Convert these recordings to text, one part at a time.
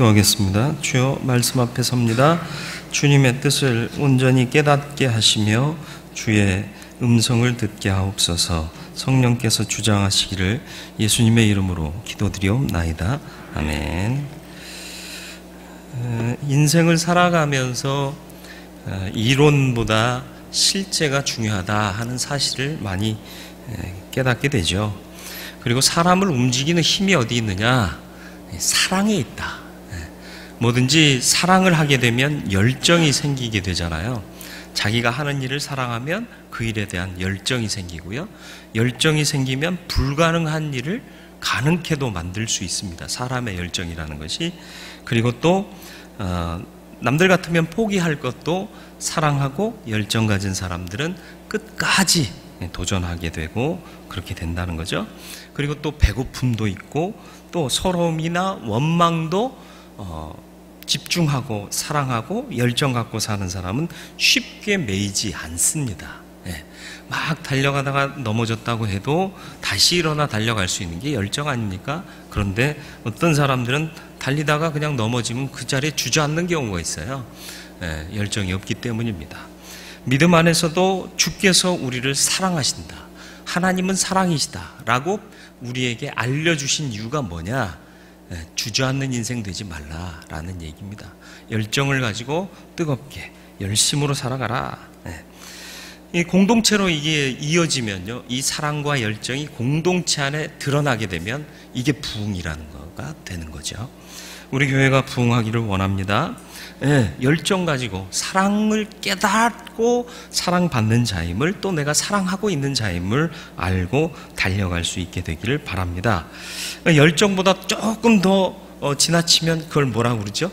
기도하겠습니다. 주여, 말씀 앞에 섭니다. 주님의 뜻을 온전히 깨닫게 하시며 주의 음성을 듣게 하옵소서. 성령께서 주장하시기를 예수님의 이름으로 기도드리옵나이다. 아멘. 인생을 살아가면서 이론보다 실제가 중요하다 하는 사실을 많이 깨닫게 되죠. 그리고 사람을 움직이는 힘이 어디 있느냐? 사랑에 있다. 뭐든지 사랑을 하게 되면 열정이 생기게 되잖아요. 자기가 하는 일을 사랑하면 그 일에 대한 열정이 생기고요. 열정이 생기면 불가능한 일을 가능케도 만들 수 있습니다. 사람의 열정이라는 것이. 그리고 또 남들 같으면 포기할 것도 사랑하고 열정 가진 사람들은 끝까지 도전하게 되고 그렇게 된다는 거죠. 그리고 또 배고픔도 있고 또 서러움이나 원망도 집중하고 사랑하고 열정 갖고 사는 사람은 쉽게 매이지 않습니다. 막 달려가다가 넘어졌다고 해도 다시 일어나 달려갈 수 있는 게 열정 아닙니까? 그런데 어떤 사람들은 달리다가 그냥 넘어지면 그 자리에 주저앉는 경우가 있어요. 열정이 없기 때문입니다. 믿음 안에서도 주께서 우리를 사랑하신다, 하나님은 사랑이시다 라고 우리에게 알려주신 이유가 뭐냐? 주저앉는 인생 되지 말라라는 얘기입니다. 열정을 가지고 뜨겁게 열심으로 살아가라. 이 공동체로 이게 이어지면요, 이 사랑과 열정이 공동체 안에 드러나게 되면 이게 부흥이라는 거가 되는 거죠. 우리 교회가 부흥하기를 원합니다. 열정 가지고 사랑을 깨닫고 사랑받는 자임을, 또 내가 사랑하고 있는 자임을 알고 달려갈 수 있게 되기를 바랍니다. 열정보다 조금 더 지나치면 그걸 뭐라고 그러죠?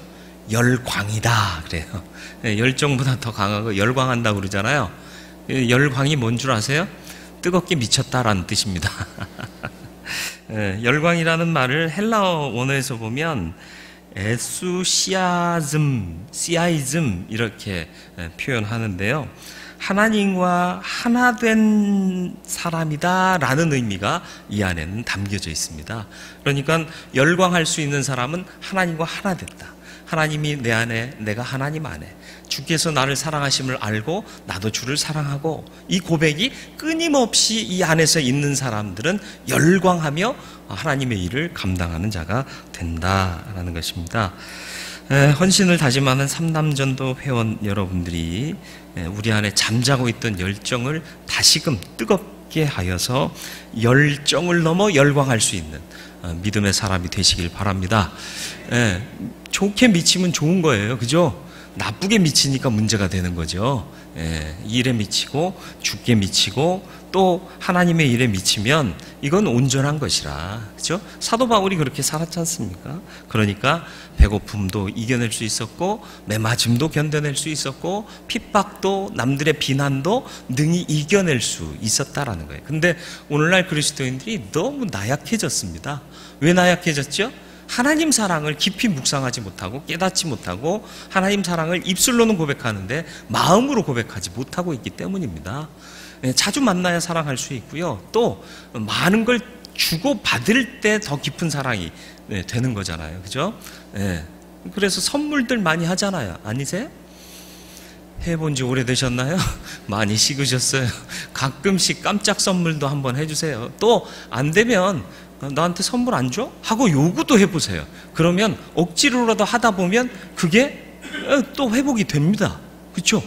열광이다 그래요. 열정보다 더 강하고 열광한다고 그러잖아요. 열광이 뭔 줄 아세요? 뜨겁게 미쳤다라는 뜻입니다. 열광이라는 말을 헬라어 원어에서 보면 시아이즘 이렇게 표현하는데요. 하나님과 하나 된 사람이다 라는 의미가 이 안에는 담겨져 있습니다. 그러니까 열광할 수 있는 사람은 하나님과 하나 됐다. 하나님이 내 안에, 내가 하나님 안에, 주께서 나를 사랑하심을 알고 나도 주를 사랑하고, 이 고백이 끊임없이 이 안에서 있는 사람들은 열광하며 하나님의 일을 감당하는 자가 된다라는 것입니다. 헌신을 다짐하는 삼남전도 회원 여러분들이 우리 안에 잠자고 있던 열정을 다시금 뜨겁게 하여서 열정을 넘어 열광할 수 있는 믿음의 사람이 되시길 바랍니다. 좋게 미치면 좋은 거예요. 그죠? 나쁘게 미치니까 문제가 되는 거죠. 일에 미치고 죽게 미치고 또 하나님의 일에 미치면 이건 온전한 것이라. 그죠? 사도 바울이 그렇게 살았지 않습니까? 그러니까 배고픔도 이겨낼 수 있었고, 매맞음도 견뎌낼 수 있었고, 핍박도 남들의 비난도 능히 이겨낼 수 있었다라는 거예요. 근데 오늘날 그리스도인들이 너무 나약해졌습니다. 왜 나약해졌죠? 하나님 사랑을 깊이 묵상하지 못하고 깨닫지 못하고 하나님 사랑을 입술로는 고백하는데 마음으로 고백하지 못하고 있기 때문입니다. 자주 만나야 사랑할 수 있고요. 또 많은 걸 주고 받을 때 더 깊은 사랑이 되는 거잖아요. 그죠? 그래서 선물들 많이 하잖아요. 아니세요? 해본 지 오래되셨나요? 많이 식으셨어요. 가끔씩 깜짝 선물도 한번 해주세요. 또 안 되면 나한테 선물 안 줘? 하고 요구도 해보세요. 그러면 억지로라도 하다 보면 그게 또 회복이 됩니다. 그렇죠?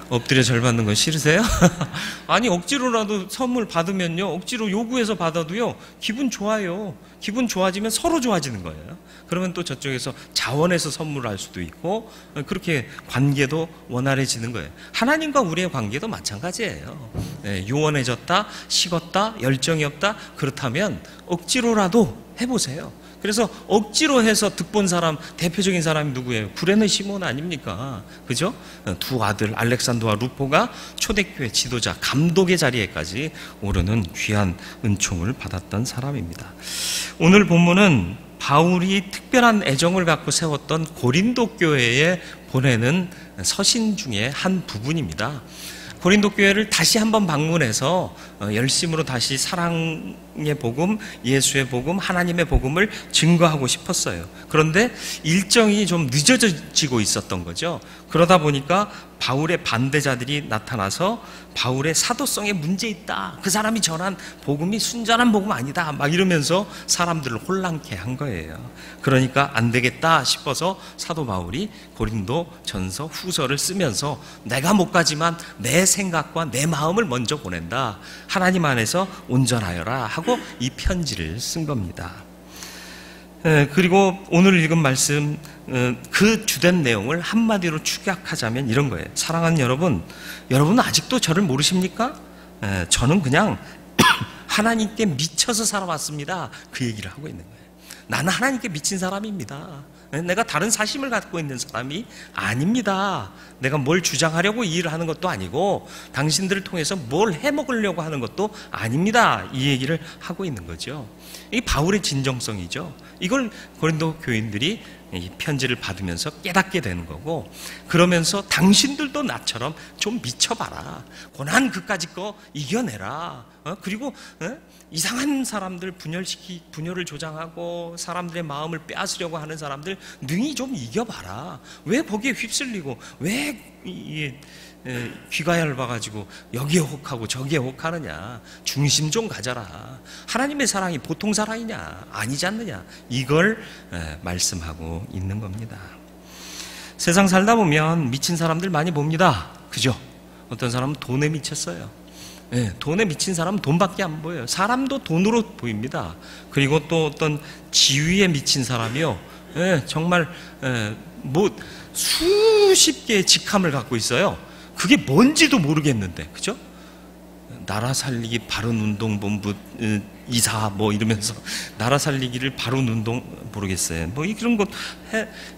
엎드려 절 받는 건 싫으세요? 아니, 억지로라도 선물 받으면요, 억지로 요구해서 받아도요, 기분 좋아요. 기분 좋아지면 서로 좋아지는 거예요. 그러면 또 저쪽에서 자원해서 선물할 수도 있고, 그렇게 관계도 원활해지는 거예요. 하나님과 우리의 관계도 마찬가지예요. 요원해졌다, 식었다, 열정이 없다, 그렇다면 억지로라도 해보세요. 그래서 억지로 해서 득본 사람, 대표적인 사람이 누구예요? 구레네 시몬 아닙니까? 그죠? 두 아들 알렉산더와 루포가 초대교회 지도자, 감독의 자리에까지 오르는 귀한 은총을 받았던 사람입니다. 오늘 본문은 바울이 특별한 애정을 갖고 세웠던 고린도 교회에 보내는 서신 중에 한 부분입니다. 고린도 교회를 다시 한번 방문해서 열심으로 다시 사랑의 복음, 예수의 복음, 하나님의 복음을 증거하고 싶었어요. 그런데 일정이 좀 늦어지고 있었던 거죠. 그러다 보니까 바울의 반대자들이 나타나서 바울의 사도성에 문제 있다, 그 사람이 전한 복음이 순전한 복음 아니다, 막 이러면서 사람들을 혼란케 한 거예요. 그러니까 안 되겠다 싶어서 사도 바울이 고린도 전서 후서를 쓰면서 내가 못 가지만 내 생각과 내 마음을 먼저 보낸다, 하나님 안에서 온전하여라 하고 이 편지를 쓴 겁니다. 그리고 오늘 읽은 말씀, 그 주된 내용을 한마디로 축약하자면 이런 거예요. 사랑하는 여러분, 여러분은 아직도 저를 모르십니까? 저는 그냥 하나님께 미쳐서 살아왔습니다, 그 얘기를 하고 있는 거예요. 나는 하나님께 미친 사람입니다. 내가 다른 사심을 갖고 있는 사람이 아닙니다. 내가 뭘 주장하려고 이 일을 하는 것도 아니고 당신들을 통해서 뭘 해먹으려고 하는 것도 아닙니다, 이 얘기를 하고 있는 거죠. 이 바울의 진정성이죠. 이걸 고린도 교인들이 이 편지를 받으면서 깨닫게 되는 거고, 그러면서 당신들도 나처럼 좀 미쳐봐라, 고난 그까짓 거 이겨내라, 그리고 이상한 사람들 분열을 조장하고 사람들의 마음을 빼앗으려고 하는 사람들 능히 좀 이겨봐라. 왜 거기에 휩쓸리고 왜 귀가 얇아가지고 여기에 혹하고 저기에 혹하느냐. 중심 좀 가져라. 하나님의 사랑이 보통 사랑이냐 아니지 않느냐, 이걸 말씀하고 있는 겁니다. 세상 살다 보면 미친 사람들 많이 봅니다. 그죠? 어떤 사람은 돈에 미쳤어요. 돈에 미친 사람은 돈밖에 안 보여요. 사람도 돈으로 보입니다. 그리고 또 어떤 지위에 미친 사람이요, 정말 뭐 수십 개의 직함을 갖고 있어요. 그게 뭔지도 모르겠는데, 그죠? 나라 살리기 바른운동본부 이사 뭐 이러면서 나라 살리기를 바른운동 모르겠어요. 뭐 이런 것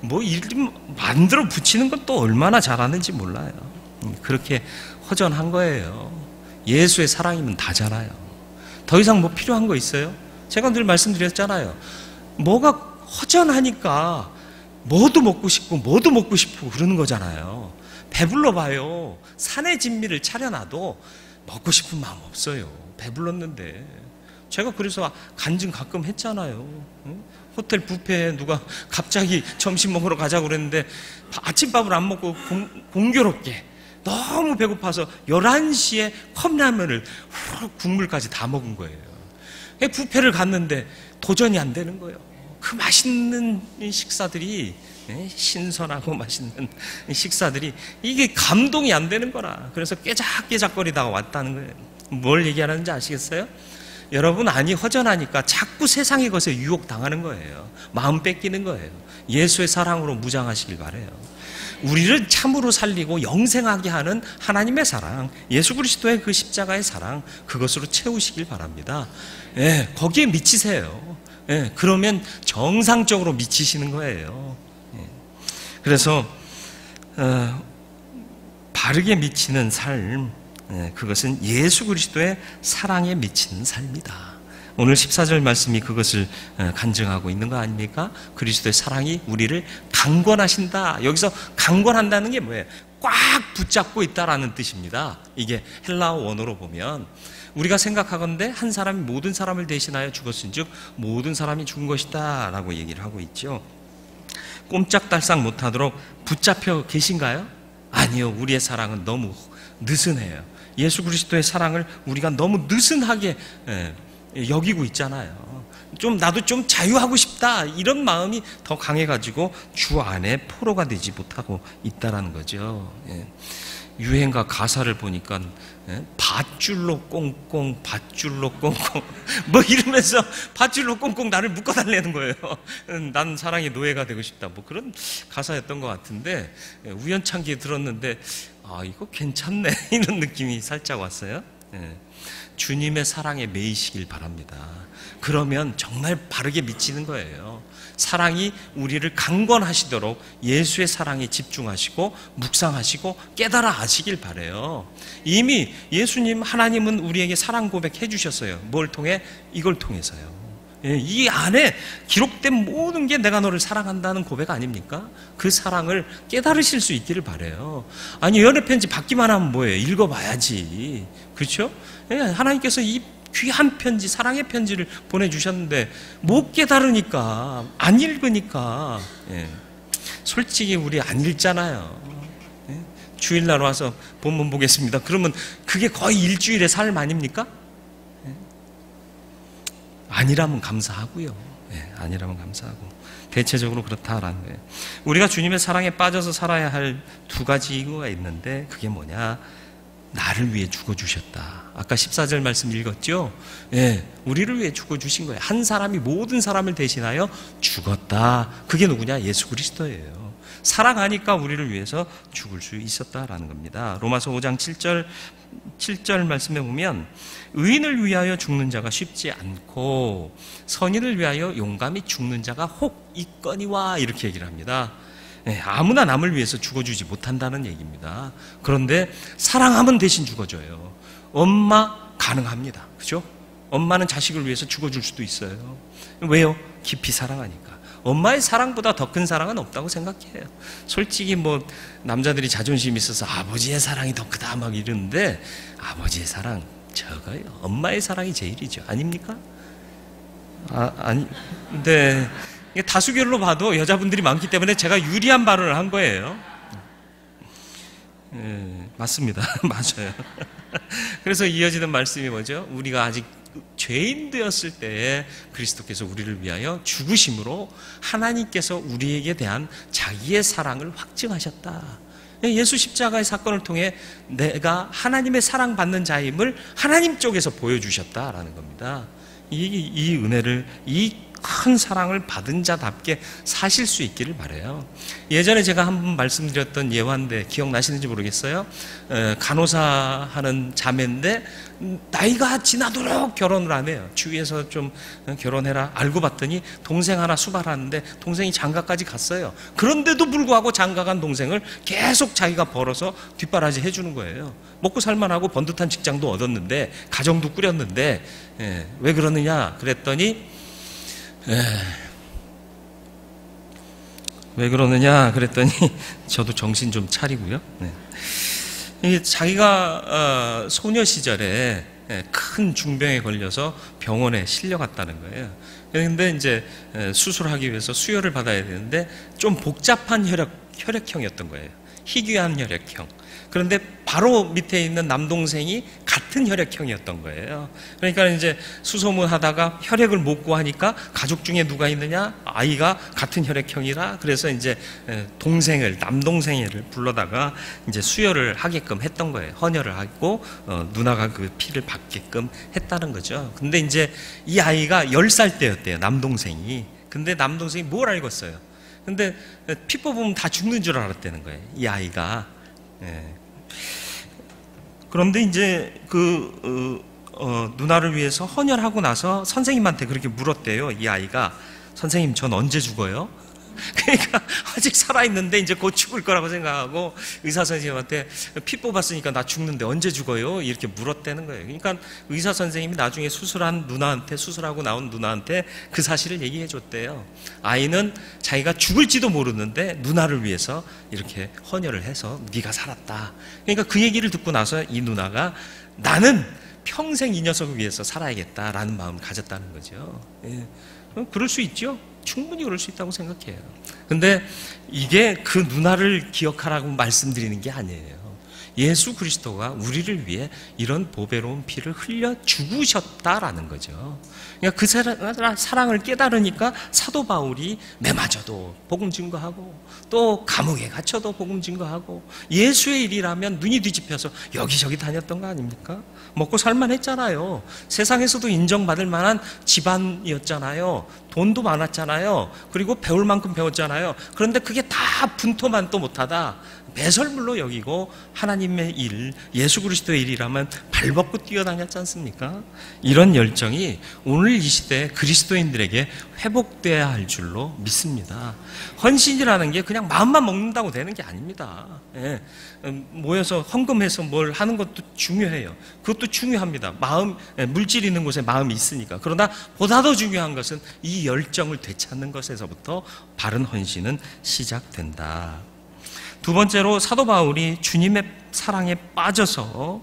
뭐 이름 만들어 붙이는 것도 얼마나 잘하는지 몰라요. 그렇게 허전한 거예요. 예수의 사랑이면 다잖아요. 더 이상 뭐 필요한 거 있어요? 제가 늘 말씀드렸잖아요. 뭐가 허전하니까 뭐도 먹고 싶고 뭐도 먹고 싶고 그러는 거잖아요. 배불러 봐요. 산의 진미를 차려놔도 먹고 싶은 마음 없어요. 배불렀는데. 제가 그래서 간증 가끔 했잖아요. 호텔 뷔페에 누가 갑자기 점심 먹으러 가자고 그랬는데 아침밥을 안 먹고 공교롭게 너무 배고파서 11시에 컵라면을 국물까지 다 먹은 거예요. 뷔페를 갔는데 도전이 안 되는 거예요. 그 맛있는 식사들이, 신선하고 맛있는 식사들이 이게 감동이 안 되는 거라. 그래서 깨작깨작거리다가 왔다는 거예요. 뭘 얘기하는지 아시겠어요? 여러분, 안이 허전하니까 자꾸 세상의 것에 유혹당하는 거예요. 마음 뺏기는 거예요. 예수의 사랑으로 무장하시길 바라요. 우리를 참으로 살리고 영생하게 하는 하나님의 사랑, 예수 그리스도의 그 십자가의 사랑, 그것으로 채우시길 바랍니다. 거기에 미치세요. 그러면 정상적으로 미치시는 거예요. 그래서 바르게 미치는 삶, 그것은 예수 그리스도의 사랑에 미치는 삶이다. 오늘 14절 말씀이 그것을 간증하고 있는 거 아닙니까? 그리스도의 사랑이 우리를 강권하신다. 여기서 강권한다는 게 뭐예요? 꽉 붙잡고 있다라는 뜻입니다. 이게 헬라어 원어로 보면 우리가 생각하건대 한 사람이 모든 사람을 대신하여 죽었은즉 모든 사람이 죽은 것이다 라고 얘기를 하고 있죠. 꼼짝달싹 못하도록 붙잡혀 계신가요? 아니요. 우리의 사랑은 너무 느슨해요. 예수 그리스도의 사랑을 우리가 너무 느슨하게 여기고 있잖아요. 나도 좀 자유하고 싶다, 이런 마음이 더 강해가지고 주 안에 포로가 되지 못하고 있다라는 거죠. 유행가 가사를 보니까 밧줄로 꽁꽁 밧줄로 꽁꽁 뭐 이러면서 밧줄로 꽁꽁 나를 묶어달라는 거예요. 난 사랑의 노예가 되고 싶다, 뭐 그런 가사였던 것 같은데, 우연찮게 들었는데 이거 괜찮네 이런 느낌이 살짝 왔어요. 주님의 사랑에 매이시길 바랍니다. 그러면 정말 바르게 미치는 거예요. 사랑이 우리를 강권하시도록 예수의 사랑에 집중하시고 묵상하시고 깨달아 아시길 바라요. 이미 예수님, 하나님은 우리에게 사랑 고백해 주셨어요. 뭘 통해? 이걸 통해서요. 이 안에 기록된 모든 게 내가 너를 사랑한다는 고백 아닙니까? 그 사랑을 깨달으실 수 있기를 바라요. 아니, 연애 편지 받기만 하면 뭐예요? 읽어봐야지. 그렇죠? 하나님께서 이 귀한 편지, 사랑의 편지를 보내주셨는데 못 깨달으니까, 안 읽으니까. 솔직히 우리 안 읽잖아요. 주일날 와서 본문 보겠습니다. 그러면 그게 거의 일주일의 삶 아닙니까? 아니라면 감사하고요. 아니라면 감사하고. 대체적으로 그렇다라는 거예요. 우리가 주님의 사랑에 빠져서 살아야 할 두 가지 이유가 있는데 그게 뭐냐? 나를 위해 죽어주셨다. 아까 14절 말씀 읽었죠? 우리를 위해 죽어주신 거예요. 한 사람이 모든 사람을 대신하여 죽었다. 그게 누구냐? 예수 그리스도예요. 사랑하니까 우리를 위해서 죽을 수 있었다라는 겁니다. 로마서 5장 7절 말씀에 보면 의인을 위하여 죽는 자가 쉽지 않고 선인을 위하여 용감히 죽는 자가 혹 있거니와 이렇게 얘기를 합니다. 아무나 남을 위해서 죽어주지 못한다는 얘기입니다. 그런데 사랑하면 대신 죽어줘요. 엄마 가능합니다. 그죠? 엄마는 자식을 위해서 죽어줄 수도 있어요. 왜요? 깊이 사랑하니까. 엄마의 사랑보다 더 큰 사랑은 없다고 생각해요. 솔직히 뭐 남자들이 자존심이 있어서 아버지의 사랑이 더 크다 막 이러는데 아버지의 사랑 적어요. 엄마의 사랑이 제일이죠. 아닙니까? 아니, 근데 다수결로 봐도 여자분들이 많기 때문에 제가 유리한 발언을 한 거예요. 맞습니다. 맞아요. 그래서 이어지는 말씀이 뭐죠? 우리가 아직 죄인 되었을 때에 그리스도께서 우리를 위하여 죽으심으로 하나님께서 우리에게 대한 자기의 사랑을 확증하셨다. 예수 십자가의 사건을 통해 내가 하나님의 사랑받는 자임을 하나님 쪽에서 보여주셨다라는 겁니다. 이 은혜를, 이 큰 사랑을 받은 자답게 사실 수 있기를 바라요. 예전에 제가 한번 말씀드렸던 예화인데 기억나시는지 모르겠어요. 간호사 하는 자매인데 나이가 지나도록 결혼을 안 해요. 주위에서 좀 결혼해라 알고 봤더니 동생 하나 수발하는데 동생이 장가까지 갔어요. 그런데도 불구하고 장가간 동생을 계속 자기가 벌어서 뒷바라지 해주는 거예요. 먹고 살만하고 번듯한 직장도 얻었는데 가정도 꾸렸는데 왜 그러느냐 그랬더니 왜 그러느냐 그랬더니 저도 정신 좀 차리고요. 자기가 소녀 시절에 큰 중병에 걸려서 병원에 실려갔다는 거예요. 그런데 이제 수술하기 위해서 수혈을 받아야 되는데 좀 복잡한 혈액형이었던 거예요. 희귀한 혈액형. 그런데 바로 밑에 있는 남동생이 같은 혈액형이었던 거예요. 그러니까 이제 수소문 하다가 혈액을 못 구하니까 가족 중에 누가 있느냐? 아이가 같은 혈액형이라 그래서 이제 남동생을 불러다가 이제 수혈을 하게끔 했던 거예요. 헌혈을 하고 누나가 그 피를 받게끔 했다는 거죠. 근데 이제 이 아이가 10살 때였대요. 남동생이. 근데 남동생이 뭘 알겠어요? 근데 피 뽑으면 다 죽는 줄 알았다는 거예요. 이 아이가. 그런데 이제 누나를 위해서 헌혈하고 나서 선생님한테 그렇게 물었대요. 이 아이가 선생님 전 언제 죽어요? 그러니까 아직 살아있는데 이제 곧 죽을 거라고 생각하고 의사 선생님한테 피 뽑았으니까 나 죽는데 언제 죽어요? 이렇게 물었다는 거예요. 그러니까 의사 선생님이 나중에 수술하고 나온 누나한테 그 사실을 얘기해 줬대요. 아이는 자기가 죽을지도 모르는데 누나를 위해서 이렇게 헌혈을 해서 네가 살았다. 그러니까 그 얘기를 듣고 나서 이 누나가 나는 평생 이 녀석을 위해서 살아야겠다라는 마음을 가졌다는 거죠. 그럴 수 있죠. 충분히 그럴 수 있다고 생각해요. 근데 이게 그 누나를 기억하라고 말씀드리는 게 아니에요. 예수 그리스도가 우리를 위해 이런 보배로운 피를 흘려 죽으셨다라는 거죠. 그러니까 그 사랑을 깨달으니까 사도 바울이 매맞아도 복음 증거하고 또 감옥에 갇혀도 복음 증거하고 예수의 일이라면 눈이 뒤집혀서 여기저기 다녔던 거 아닙니까? 먹고 살만 했잖아요. 세상에서도 인정받을 만한 집안이었잖아요. 돈도 많았잖아요. 그리고 배울 만큼 배웠잖아요. 그런데 그게 다 분토만 또 못하다 배설물로 여기고 하나님의 일, 예수 그리스도의 일이라면 발벗고 뛰어다녔지 않습니까? 이런 열정이 오늘 이 시대에 그리스도인들에게 회복돼야 할 줄로 믿습니다. 헌신이라는 게 그냥 마음만 먹는다고 되는 게 아닙니다. 예. 모여서 헌금해서 뭘 하는 것도 중요해요. 그것도 중요합니다. 마음, 물질 있는 곳에 마음이 있으니까. 그러나 보다 더 중요한 것은 이 열정을 되찾는 것에서부터 바른 헌신은 시작된다. 두 번째로 사도 바울이 주님의 사랑에 빠져서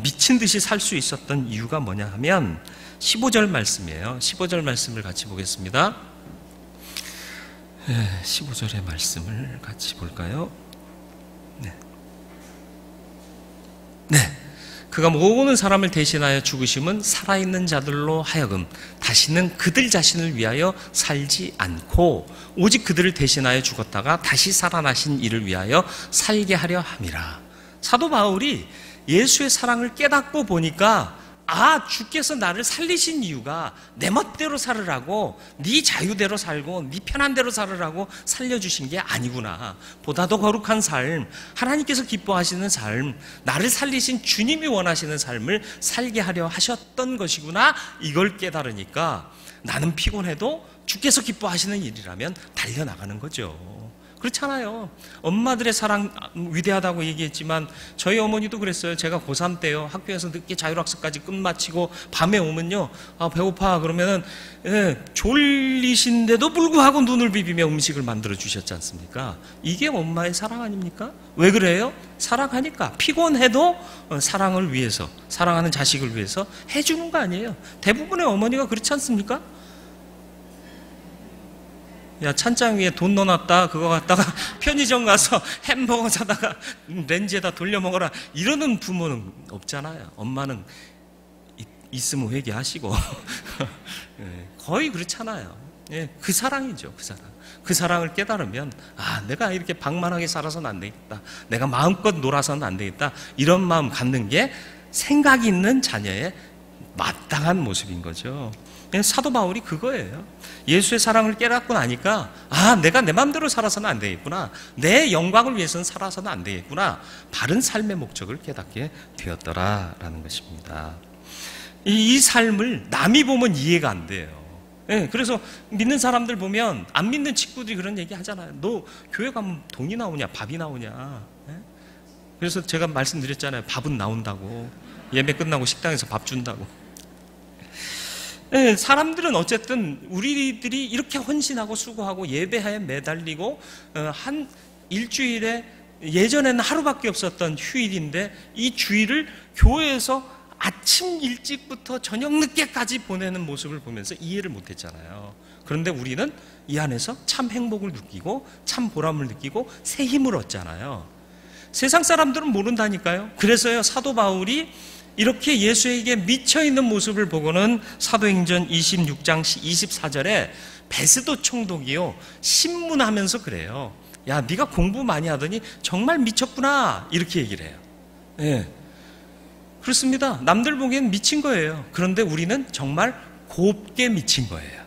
미친 듯이 살 수 있었던 이유가 뭐냐 하면 15절 말씀이에요. 15절 말씀을 같이 보겠습니다. 15절의 말씀을 같이 볼까요? 네. 그가 모든 사람을 대신하여 죽으심은 살아있는 자들로 하여금 다시는 그들 자신을 위하여 살지 않고 오직 그들을 대신하여 죽었다가 다시 살아나신 이를 위하여 살게 하려 함이라. 사도 바울이 예수의 사랑을 깨닫고 보니까 주께서 나를 살리신 이유가 내 멋대로 살으라고, 네 자유대로 살고 네 편한 대로 살으라고 살려주신 게 아니구나. 보다 더 거룩한 삶, 하나님께서 기뻐하시는 삶, 나를 살리신 주님이 원하시는 삶을 살게 하려 하셨던 것이구나. 이걸 깨달으니까 나는 피곤해도 주께서 기뻐하시는 일이라면 달려나가는 거죠. 그렇잖아요. 엄마들의 사랑 위대하다고 얘기했지만 저희 어머니도 그랬어요. 제가 고3 때요, 학교에서 늦게 자율학습까지 끝마치고 밤에 오면요, 배고파 그러면은 졸리신데도 불구하고 눈을 비비며 음식을 만들어 주셨지 않습니까? 이게 엄마의 사랑 아닙니까? 왜 그래요? 사랑하니까. 피곤해도 사랑을 위해서, 사랑하는 자식을 위해서 해주는 거 아니에요. 대부분의 어머니가 그렇지 않습니까? 야, 찬장 위에 돈 넣어놨다, 그거 갖다가 편의점 가서 햄버거 사다가 렌즈에다 돌려 먹어라, 이러는 부모는 없잖아요. 엄마는 있으면 회개하시고 거의 그렇잖아요. 그 사랑이죠. 그 사랑. 그 사랑을 깨달으면 내가 이렇게 방만하게 살아서는 안 되겠다, 내가 마음껏 놀아서는 안 되겠다, 이런 마음 갖는 게 생각 있는 자녀의 마땅한 모습인 거죠. 사도 바울이 그거예요. 예수의 사랑을 깨닫고 나니까 내가 내 마음대로 살아서는 안 되겠구나, 내 영광을 위해서는 살아서는 안 되겠구나, 바른 삶의 목적을 깨닫게 되었더라라는 것입니다. 이 삶을 남이 보면 이해가 안 돼요. 그래서 믿는 사람들 보면 안 믿는 친구들이 그런 얘기 하잖아요. 너 교회 가면 돈이 나오냐 밥이 나오냐. 그래서 제가 말씀드렸잖아요. 밥은 나온다고. 예배 끝나고 식당에서 밥 준다고. 사람들은 어쨌든 우리들이 이렇게 헌신하고 수고하고 예배에 매달리고 한 일주일에, 예전에는 하루밖에 없었던 휴일인데 이 주일을 교회에서 아침 일찍부터 저녁 늦게까지 보내는 모습을 보면서 이해를 못했잖아요. 그런데 우리는 이 안에서 참 행복을 느끼고 참 보람을 느끼고 새 힘을 얻잖아요. 세상 사람들은 모른다니까요. 그래서요, 사도 바울이 이렇게 예수에게 미쳐있는 모습을 보고는 사도행전 26장 24절에 베스도 총독이요, 신문하면서 그래요. 야, 네가 공부 많이 하더니 정말 미쳤구나, 이렇게 얘기를 해요. 그렇습니다. 남들 보기엔 미친 거예요. 그런데 우리는 정말 곱게 미친 거예요.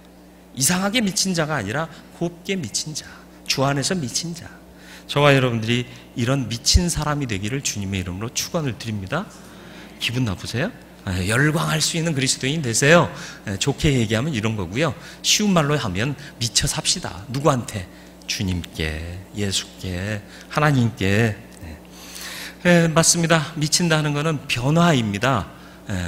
이상하게 미친 자가 아니라 곱게 미친 자, 주 안에서 미친 자. 저와 여러분들이 이런 미친 사람이 되기를 주님의 이름으로 축원을 드립니다. 기분 나쁘세요? 열광할 수 있는 그리스도인 되세요. 좋게 얘기하면 이런 거고요. 쉬운 말로 하면 미쳐 삽시다. 누구한테? 주님께, 예수께, 하나님께. 맞습니다. 미친다는 것은 변화입니다.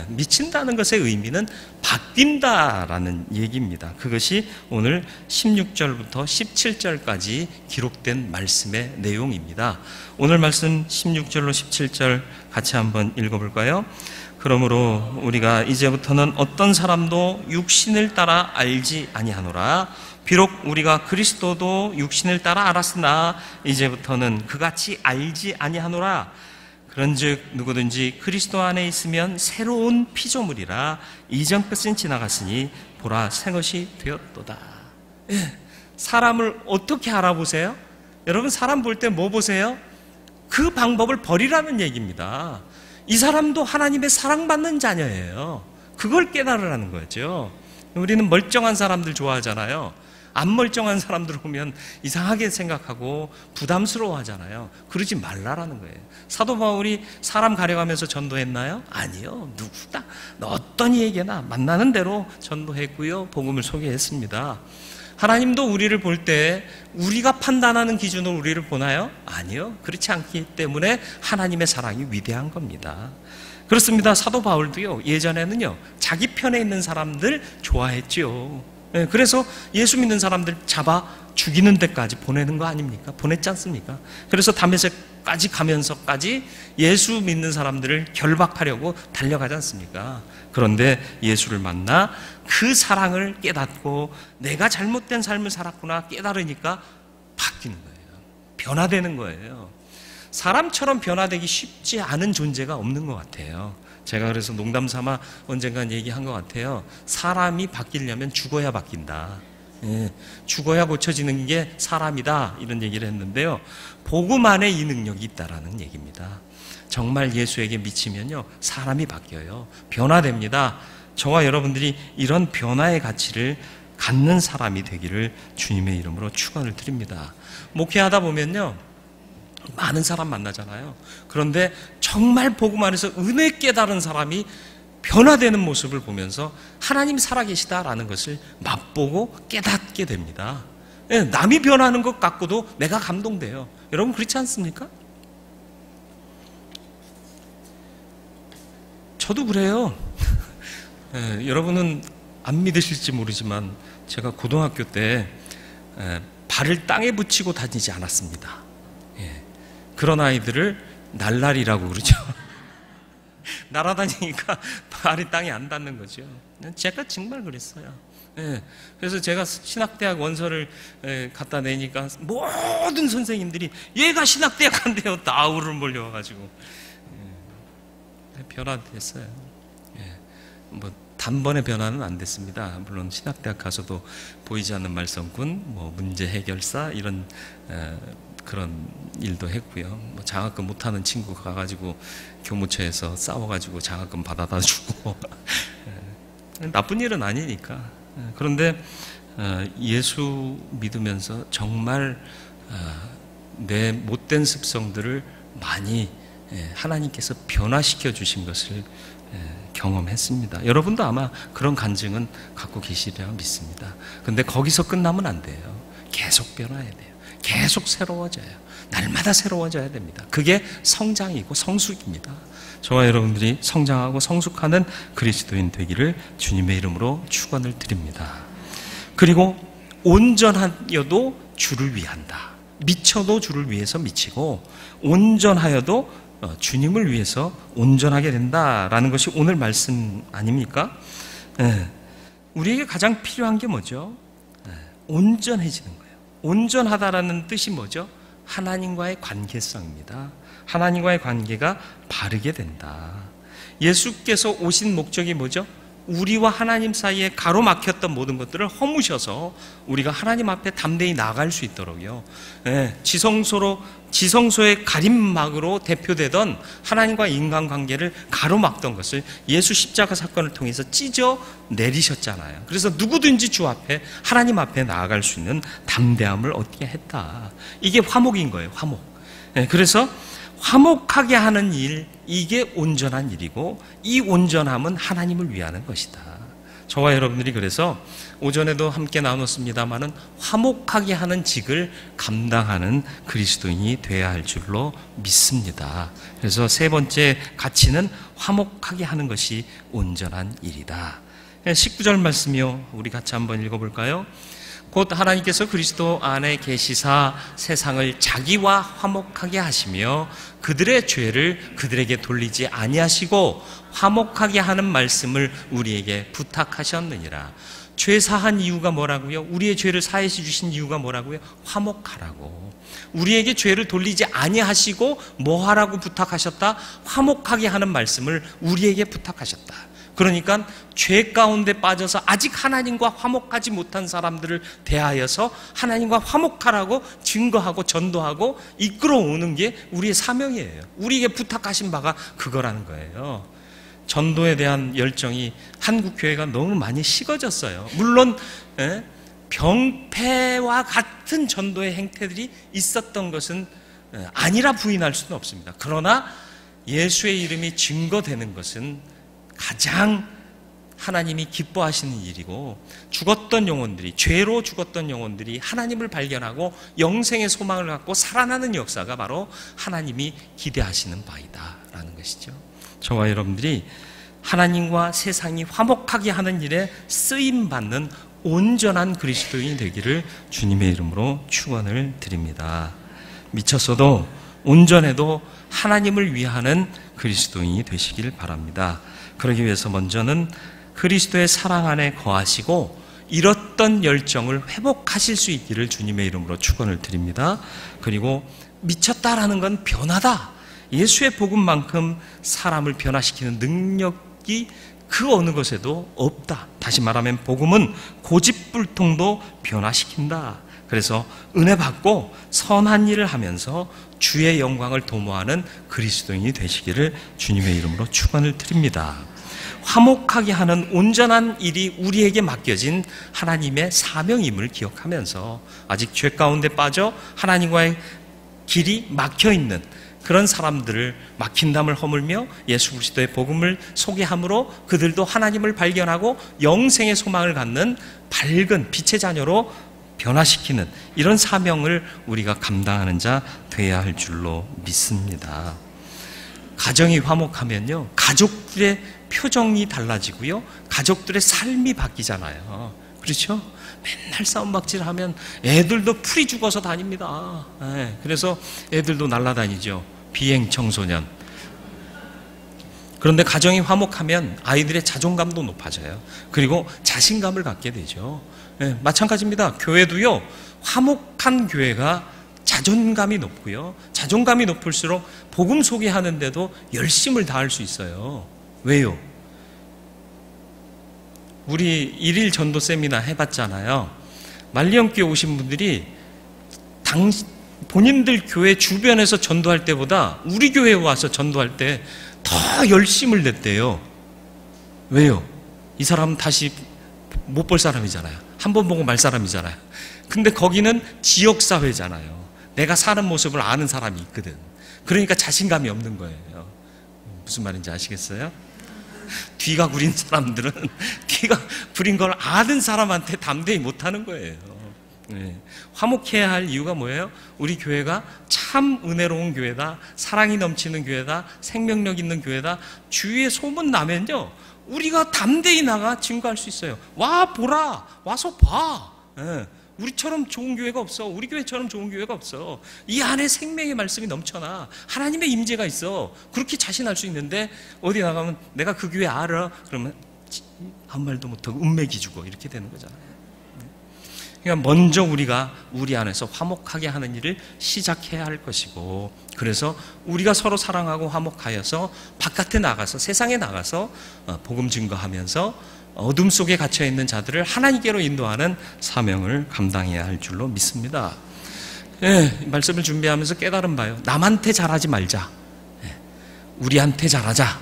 미친다는 것의 의미는 바뀐다라는 얘기입니다. 그것이 오늘 16절부터 17절까지 기록된 말씀의 내용입니다. 오늘 말씀 16절로 17절 같이 한번 읽어볼까요? 그러므로 우리가 이제부터는 어떤 사람도 육신을 따라 알지 아니하노라. 비록 우리가 그리스도도 육신을 따라 알았으나 이제부터는 그같이 알지 아니하노라. 그런즉 누구든지 그리스도 안에 있으면 새로운 피조물이라. 이전 것은 지나갔으니 보라 새 것이 되었도다. 사람을 어떻게 알아보세요? 여러분, 사람 볼 때 뭐 보세요? 그 방법을 버리라는 얘기입니다. 이 사람도 하나님의 사랑받는 자녀예요. 그걸 깨달으라는 거죠. 우리는 멀쩡한 사람들 좋아하잖아요. 안 멀쩡한 사람들 오면 이상하게 생각하고 부담스러워 하잖아요. 그러지 말라라는 거예요. 사도 바울이 사람 가려가면서 전도했나요? 아니요. 누구나 어떤 이에게나 만나는 대로 전도했고요. 복음을 소개했습니다. 하나님도 우리를 볼 때 우리가 판단하는 기준으로 우리를 보나요? 아니요. 그렇지 않기 때문에 하나님의 사랑이 위대한 겁니다. 그렇습니다. 사도 바울도요, 예전에는요, 자기 편에 있는 사람들 좋아했죠. 그래서 예수 믿는 사람들 잡아 죽이는 데까지 보내는 거 아닙니까? 보냈지 않습니까? 그래서 다메섹까지 가면서까지 예수 믿는 사람들을 결박하려고 달려가지 않습니까? 그런데 예수를 만나 그 사랑을 깨닫고 내가 잘못된 삶을 살았구나 깨달으니까 바뀌는 거예요. 변화되는 거예요. 사람처럼 변화되기 쉽지 않은 존재가 없는 것 같아요. 제가 그래서 농담 삼아 언젠간 얘기한 것 같아요. 사람이 바뀌려면 죽어야 바뀐다. 죽어야 고쳐지는 게 사람이다. 이런 얘기를 했는데요. 복음 안에 이 능력이 있다라는 얘기입니다. 정말 예수에게 미치면요, 사람이 바뀌어요. 변화됩니다. 저와 여러분들이 이런 변화의 가치를 갖는 사람이 되기를 주님의 이름으로 축원을 드립니다. 목회하다 보면요, 많은 사람 만나잖아요. 그런데 정말 복음 안에서 은혜 깨달은 사람이 변화되는 모습을 보면서 하나님 살아계시다라는 것을 맛보고 깨닫게 됩니다. 남이 변하는 것 같고도 내가 감동돼요. 여러분 그렇지 않습니까? 저도 그래요. 여러분은 안 믿으실지 모르지만 제가 고등학교 때 발을 땅에 붙이고 다니지 않았습니다. 그런 아이들을 날라리라고 그러죠. 날아다니니까 발이 땅에 안 닿는 거죠. 제가 정말 그랬어요. 그래서 제가 신학대학 원서를 갖다 내니까 모든 선생님들이 얘가 신학대학 간대요. 나우를 몰려와가지고 변화됐어요. 뭐 단번에 변화는 안 됐습니다. 물론 신학대학 가서도 보이지 않는 말썽꾼, 뭐 문제 해결사 이런 그런 일도 했고요. 뭐 장학금 못하는 친구가 가가지고 교무처에서 싸워가지고 장학금 받아다 주고 나쁜 일은 아니니까. 그런데 예수 믿으면서 정말 내 못된 습성들을 많이 하나님께서 변화시켜 주신 것을 경험했습니다. 여러분도 아마 그런 간증은 갖고 계시리라 믿습니다. 그런데 거기서 끝나면 안 돼요. 계속 변화해야 돼요. 계속 새로워져요. 날마다 새로워져야 됩니다. 그게 성장이고 성숙입니다. 저와 여러분들이 성장하고 성숙하는 그리스도인 되기를 주님의 이름으로 축원을 드립니다. 그리고 온전하여도 주를 위한다. 미쳐도 주를 위해서 미치고 온전하여도 주님을 위해서 온전하게 된다라는 것이 오늘 말씀 아닙니까? 우리에게 가장 필요한 게 뭐죠? 온전해지는 거예요. 온전하다라는 뜻이 뭐죠? 하나님과의 관계성입니다. 하나님과의 관계가 바르게 된다. 예수께서 오신 목적이 뭐죠? 우리와 하나님 사이에 가로막혔던 모든 것들을 허무셔서 우리가 하나님 앞에 담대히 나아갈 수 있도록요. 지성소의 가림막으로 대표되던 하나님과 인간관계를 가로막던 것을 예수 십자가 사건을 통해서 찢어 내리셨잖아요. 그래서 누구든지 주 앞에 하나님 앞에 나아갈 수 있는 담대함을 얻게 했다. 이게 화목인 거예요. 화목. 그래서 화목하게 하는 일, 이게 온전한 일이고 이 온전함은 하나님을 위하는 것이다. 저와 여러분들이 그래서 오전에도 함께 나눴습니다마는 화목하게 하는 직을 감당하는 그리스도인이 되어야 할 줄로 믿습니다. 그래서 세 번째 가치는 화목하게 하는 것이 온전한 일이다. 19절 말씀이요. 우리 같이 한번 읽어볼까요? 곧 하나님께서 그리스도 안에 계시사 세상을 자기와 화목하게 하시며 그들의 죄를 그들에게 돌리지 아니하시고 화목하게 하는 말씀을 우리에게 부탁하셨느니라. 죄 사한 이유가 뭐라고요? 우리의 죄를 사해 주신 이유가 뭐라고요? 화목하라고. 우리에게 죄를 돌리지 아니하시고 뭐 하라고 부탁하셨다? 화목하게 하는 말씀을 우리에게 부탁하셨다. 그러니까 죄 가운데 빠져서 아직 하나님과 화목하지 못한 사람들을 대하여서 하나님과 화목하라고 증거하고 전도하고 이끌어오는 게 우리의 사명이에요. 우리에게 부탁하신 바가 그거라는 거예요. 전도에 대한 열정이 한국 교회가 너무 많이 식어졌어요. 물론 병폐와 같은 전도의 행태들이 있었던 것은 아니라 부인할 수는 없습니다. 그러나 예수의 이름이 증거되는 것은 가장 하나님이 기뻐하시는 일이고, 죽었던 영혼들이, 죄로 죽었던 영혼들이 하나님을 발견하고 영생의 소망을 갖고 살아나는 역사가 바로 하나님이 기대하시는 바이다 라는 것이죠. 저와 여러분들이 하나님과 세상이 화목하게 하는 일에 쓰임받는 온전한 그리스도인이 되기를 주님의 이름으로 축원을 드립니다. 미쳤어도 온전해도 하나님을 위하는 그리스도인이 되시길 바랍니다. 그러기 위해서 먼저는 그리스도의 사랑 안에 거하시고 잃었던 열정을 회복하실 수 있기를 주님의 이름으로 축원을 드립니다. 그리고 미쳤다라는 건 변하다. 예수의 복음만큼 사람을 변화시키는 능력이 그 어느 것에도 없다. 다시 말하면 복음은 고집불통도 변화시킨다. 그래서 은혜 받고 선한 일을 하면서 주의 영광을 도모하는 그리스도인이 되시기를 주님의 이름으로 축원을 드립니다. 화목하게 하는 온전한 일이 우리에게 맡겨진 하나님의 사명임을 기억하면서 아직 죄 가운데 빠져 하나님과의 길이 막혀있는 그런 사람들을 막힌 담을 허물며 예수 그리스도의 복음을 소개함으로 그들도 하나님을 발견하고 영생의 소망을 갖는 밝은 빛의 자녀로 변화시키는 이런 사명을 우리가 감당하는 자 되어야 할 줄로 믿습니다. 가정이 화목하면요, 가족들의 표정이 달라지고요, 가족들의 삶이 바뀌잖아요. 그렇죠? 맨날 싸움박질하면 애들도 풀이 죽어서 다닙니다. 그래서 애들도 날아다니죠. 비행 청소년. 그런데 가정이 화목하면 아이들의 자존감도 높아져요. 그리고 자신감을 갖게 되죠. 마찬가지입니다. 교회도요, 화목한 교회가 자존감이 높고요, 자존감이 높을수록 복음 소개하는데도 열심을 다할 수 있어요. 왜요? 우리 1일 전도 세미나 해봤잖아요. 말리언교회 오신 분들이 본인들 교회 주변에서 전도할 때보다 우리 교회에 와서 전도할 때 더 열심을 냈대요. 왜요? 이 사람은 다시 못 볼 사람이잖아요. 한 번 보고 말 사람이잖아요. 근데 거기는 지역사회잖아요. 내가 사는 모습을 아는 사람이 있거든. 그러니까 자신감이 없는 거예요. 무슨 말인지 아시겠어요? 뒤가 구린 사람들은 뒤가 구린 걸 아는 사람한테 담대히 못하는 거예요. 화목해야 할 이유가 뭐예요? 우리 교회가 참 은혜로운 교회다, 사랑이 넘치는 교회다, 생명력 있는 교회다, 주위에 소문 나면요, 우리가 담대히 나가 증거할 수 있어요. 와 보라, 와서 봐. 우리처럼 좋은 교회가 없어. 우리 교회처럼 좋은 교회가 없어. 이 안에 생명의 말씀이 넘쳐나. 하나님의 임재가 있어. 그렇게 자신할 수 있는데 어디 나가면 내가 그 교회 알아. 그러면 아무 말도 못하고 은맥이 주고 이렇게 되는 거잖아요. 그러니까 먼저 우리가 우리 안에서 화목하게 하는 일을 시작해야 할 것이고, 그래서 우리가 서로 사랑하고 화목하여서 바깥에 나가서, 세상에 나가서 복음 증거하면서 어둠 속에 갇혀있는 자들을 하나님께로 인도하는 사명을 감당해야 할 줄로 믿습니다. 말씀을 준비하면서 깨달은 바요, 남한테 잘하지 말자, 우리한테 잘하자.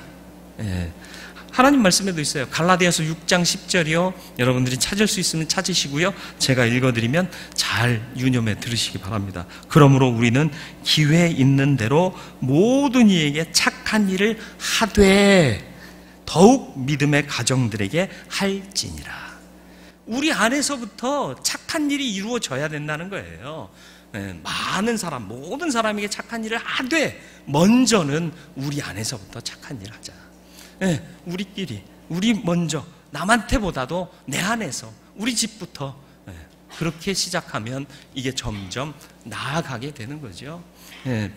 하나님 말씀에도 있어요. 갈라디아서 6장 10절이요. 여러분들이 찾을 수 있으면 찾으시고요, 제가 읽어드리면 잘 유념해 들으시기 바랍니다. 그러므로 우리는 기회 있는 대로 모든 이에게 착한 일을 하되 더욱 믿음의 가정들에게 할지니라. 우리 안에서부터 착한 일이 이루어져야 된다는 거예요. 많은 사람, 모든 사람에게 착한 일을 하되 먼저는 우리 안에서부터 착한 일을 하자. 우리끼리, 우리 먼저, 남한테보다도 내 안에서, 우리 집부터 그렇게 시작하면 이게 점점 나아가게 되는 거죠.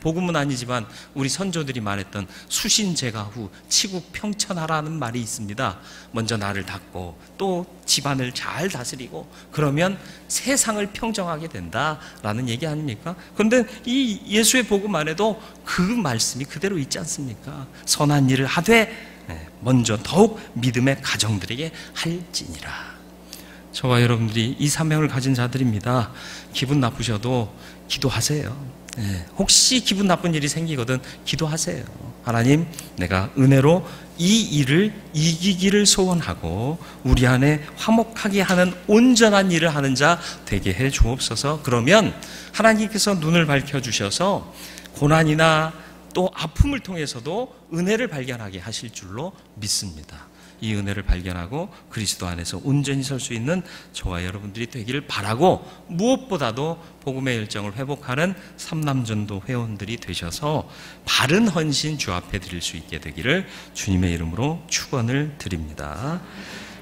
복음은 아니지만 우리 선조들이 말했던 수신제가후 치국 평천하라는 말이 있습니다. 먼저 나를 닦고 또 집안을 잘 다스리고 그러면 세상을 평정하게 된다라는 얘기 아닙니까? 그런데 이 예수의 복음 안에도 그 말씀이 그대로 있지 않습니까? 선한 일을 하되 먼저 더욱 믿음의 가정들에게 할지니라. 저와 여러분들이 이 사명을 가진 자들입니다. 기분 나쁘셔도 기도하세요. 혹시 기분 나쁜 일이 생기거든 기도하세요. 하나님, 내가 은혜로 이 일을 이기기를 소원하고 우리 안에 화목하게 하는 온전한 일을 하는 자 되게 해 주옵소서. 그러면 하나님께서 눈을 밝혀주셔서 고난이나 또 아픔을 통해서도 은혜를 발견하게 하실 줄로 믿습니다. 이 은혜를 발견하고 그리스도 안에서 온전히 설 수 있는 저와 여러분들이 되기를 바라고, 무엇보다도 복음의 열정을 회복하는 삼남전도 회원들이 되셔서 바른 헌신 주 앞에 드릴 수 있게 되기를 주님의 이름으로 축원을 드립니다.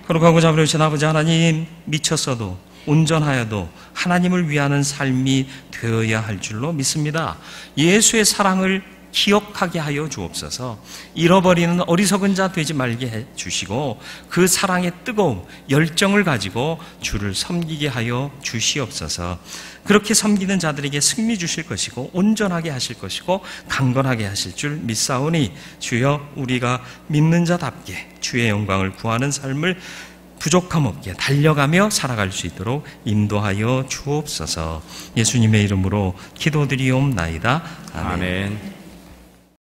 거룩하고 자비로우신 아버지 하나님, 미쳤어도 온전하여도 하나님을 위하는 삶이 되어야 할 줄로 믿습니다. 예수의 사랑을 기억하게 하여 주옵소서. 잃어버리는 어리석은 자 되지 말게 해 주시고 그 사랑의 뜨거움, 열정을 가지고 주를 섬기게 하여 주시옵소서. 그렇게 섬기는 자들에게 승리 주실 것이고 온전하게 하실 것이고 강건하게 하실 줄 믿사오니 주여, 우리가 믿는 자답게 주의 영광을 구하는 삶을 부족함 없게 달려가며 살아갈 수 있도록 인도하여 주옵소서. 예수님의 이름으로 기도드리옵나이다. 아멘.